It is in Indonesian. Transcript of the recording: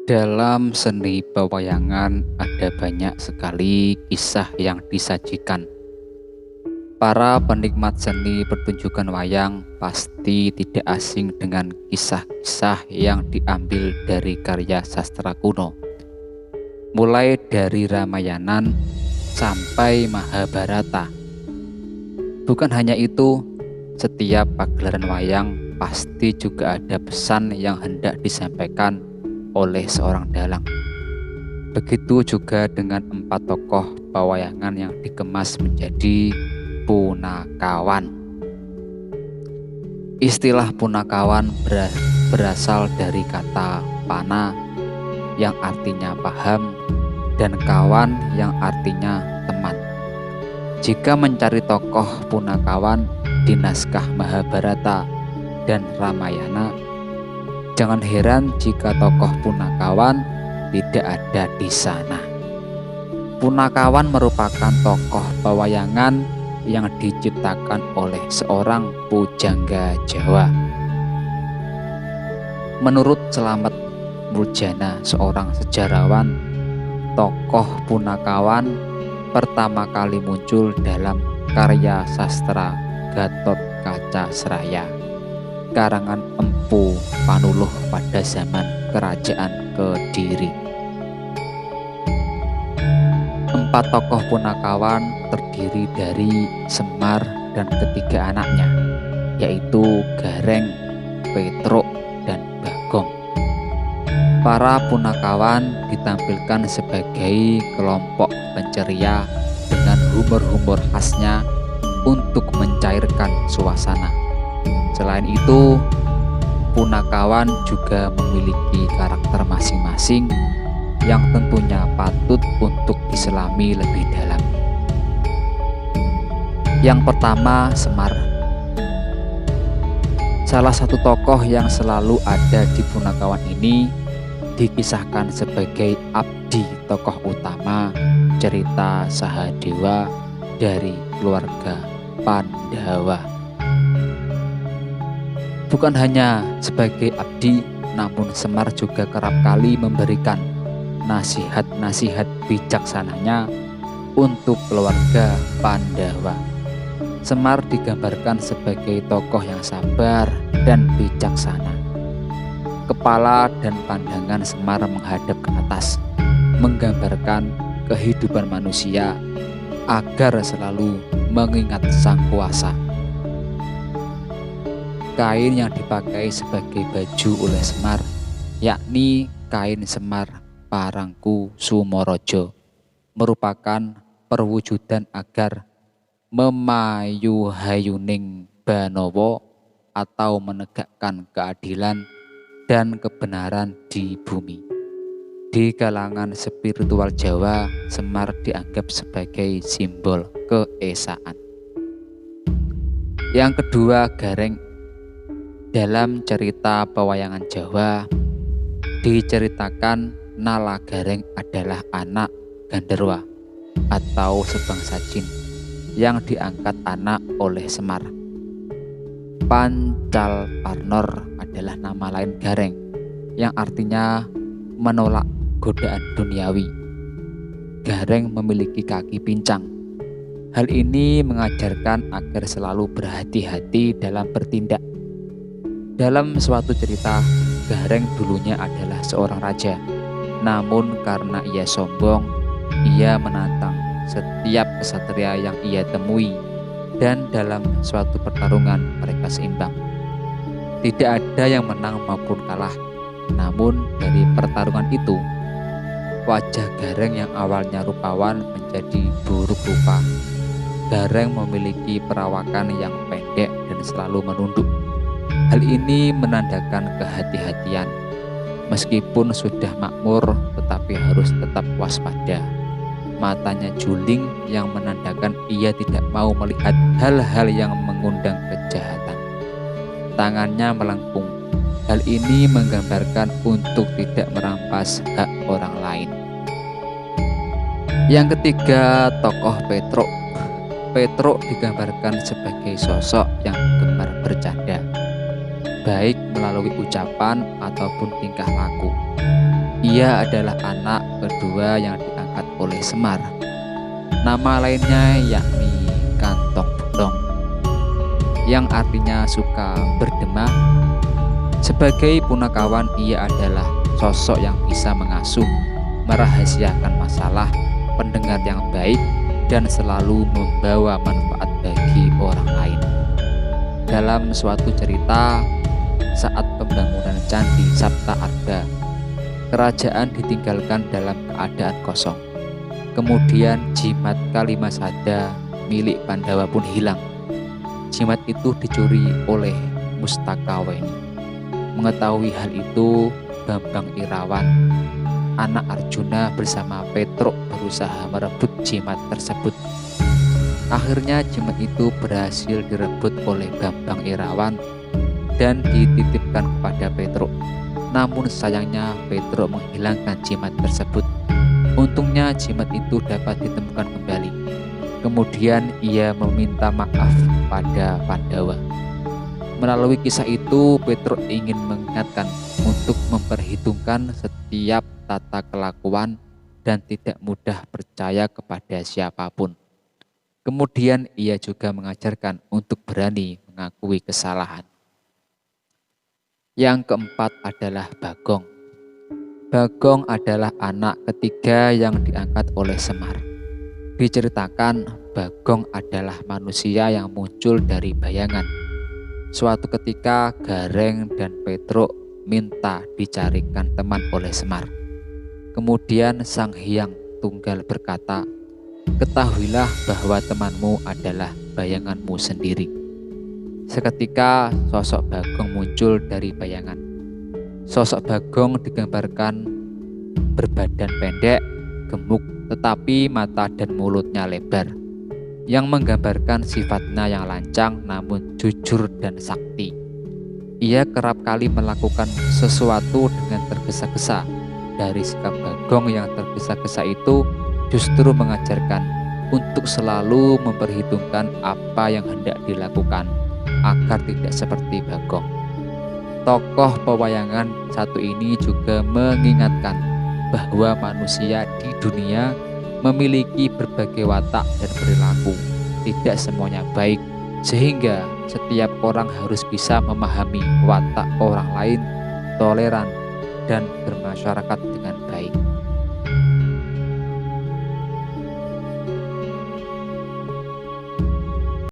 Dalam seni pewayangan ada banyak sekali kisah yang disajikan. Para penikmat seni pertunjukan wayang pasti tidak asing dengan kisah-kisah yang diambil dari karya sastra kuno. Mulai dari Ramayana sampai Mahabharata. Bukan hanya itu, setiap pagelaran wayang pasti juga ada pesan yang hendak disampaikan oleh seorang dalang. Begitu juga dengan 4 tokoh pewayangan yang dikemas menjadi punakawan. Istilah punakawan berasal dari kata pana yang artinya paham dan kawan yang artinya teman. Jika mencari tokoh punakawan di naskah Mahabharata dan Ramayana, jangan heran jika tokoh punakawan tidak ada di sana. Punakawan merupakan tokoh pewayangan yang diciptakan oleh seorang pujangga Jawa. Menurut Slamet Murjana, seorang sejarawan, tokoh punakawan pertama kali muncul dalam karya sastra Gatot Kaca Sraya, karangan Empu Panuluh pada zaman Kerajaan Kediri. 4 tokoh punakawan terdiri dari Semar dan ketiga anaknya, yaitu Gareng, Petruk, dan Bagong. Para punakawan ditampilkan sebagai kelompok penceria dengan humor-humor khasnya untuk mencairkan suasana. Selain itu, punakawan juga memiliki karakter masing-masing yang tentunya patut untuk diselami lebih dalam. Yang pertama, Semar. Salah satu tokoh yang selalu ada di punakawan ini dikisahkan sebagai abdi tokoh utama cerita Sahadewa dari keluarga Pandawa. Bukan hanya sebagai abdi, namun Semar juga kerap kali memberikan nasihat-nasihat bijaksananya untuk keluarga Pandawa. Semar digambarkan sebagai tokoh yang sabar dan bijaksana. Kepala dan pandangan Semar menghadap ke atas, menggambarkan kehidupan manusia agar selalu mengingat Sang Kuasa. Kain yang dipakai sebagai baju oleh Semar yakni kain Semar Parangku Sumorojo, merupakan perwujudan agar memayuhayuning banowo atau menegakkan keadilan dan kebenaran di bumi. Di kalangan spiritual Jawa, Semar dianggap sebagai simbol keesaan. Yang kedua, Gareng. Dalam cerita pewayangan Jawa diceritakan Nala Gareng adalah anak Ganderwa atau sebangsa jin yang diangkat anak oleh Semar. Pancal Parnor adalah nama lain Gareng yang artinya menolak godaan duniawi. Gareng memiliki kaki pincang. Hal ini mengajarkan agar selalu berhati-hati dalam bertindak. Dalam suatu cerita, Gareng dulunya adalah seorang raja. Namun karena ia sombong, ia menantang setiap kesatria yang ia temui, dan dalam suatu pertarungan mereka seimbang. Tidak ada yang menang maupun kalah. Namun dari pertarungan itu, wajah Gareng yang awalnya rupawan menjadi buruk rupa. Gareng memiliki perawakan yang pendek dan selalu menunduk. Hal ini menandakan kehati-hatian. Meskipun sudah makmur, tetapi harus tetap waspada. Matanya juling yang menandakan ia tidak mau melihat hal-hal yang mengundang kejahatan. Tangannya melengkung. Hal ini menggambarkan untuk tidak merampas hak orang lain. Yang ketiga, tokoh Petruk. Petruk digambarkan sebagai sosok yang gemar bercanda, baik melalui ucapan ataupun tingkah laku. Ia adalah anak kedua yang diangkat oleh Semar. Nama lainnya yakni Kantong Bolong, yang artinya suka berdemah. Sebagai punakawan, ia adalah sosok yang bisa mengasuh, merahasiakan masalah, pendengar yang baik, dan selalu membawa manfaat bagi orang lain. Dalam suatu cerita, saat pembangunan Candi Sapta Arga, kerajaan ditinggalkan dalam keadaan kosong. Kemudian jimat Kalimasada milik Pandawa pun hilang. Jimat itu dicuri oleh Mustakaweni. Mengetahui hal itu, Bambang Irawan, anak Arjuna bersama Petruk berusaha merebut jimat tersebut. Akhirnya jimat itu berhasil direbut oleh Bambang Irawan dan dititipkan kepada Petruk. Namun sayangnya Petruk menghilangkan jimat tersebut. Untungnya jimat itu dapat ditemukan kembali. Kemudian ia meminta maaf pada Pandawa. Melalui kisah itu, Petruk ingin mengingatkan untuk memperhitungkan setiap tata kelakuan dan tidak mudah percaya kepada siapapun. Kemudian ia juga mengajarkan untuk berani mengakui kesalahan. Yang keempat adalah Bagong. Bagong adalah anak ketiga yang diangkat oleh Semar. Diceritakan Bagong adalah manusia yang muncul dari bayangan. Suatu ketika Gareng dan Petruk minta dicarikan teman oleh Semar. Kemudian Sang Hyang Tunggal berkata, "Ketahuilah bahwa temanmu adalah bayanganmu sendiri." Seketika sosok Bagong muncul dari bayangan. Sosok Bagong digambarkan berbadan pendek, gemuk, tetapi mata dan mulutnya lebar, yang menggambarkan sifatnya yang lancang namun jujur dan sakti. Ia kerap kali melakukan sesuatu dengan tergesa-gesa. Dari sikap Bagong yang tergesa-gesa itu justru mengajarkan untuk selalu memperhitungkan apa yang hendak dilakukan agar tidak seperti Bagong. Tokoh pewayangan satu ini juga mengingatkan bahwa manusia di dunia memiliki berbagai watak dan perilaku. Tidak semuanya baik, sehingga setiap orang harus bisa memahami watak orang lain, toleran, dan bermasyarakat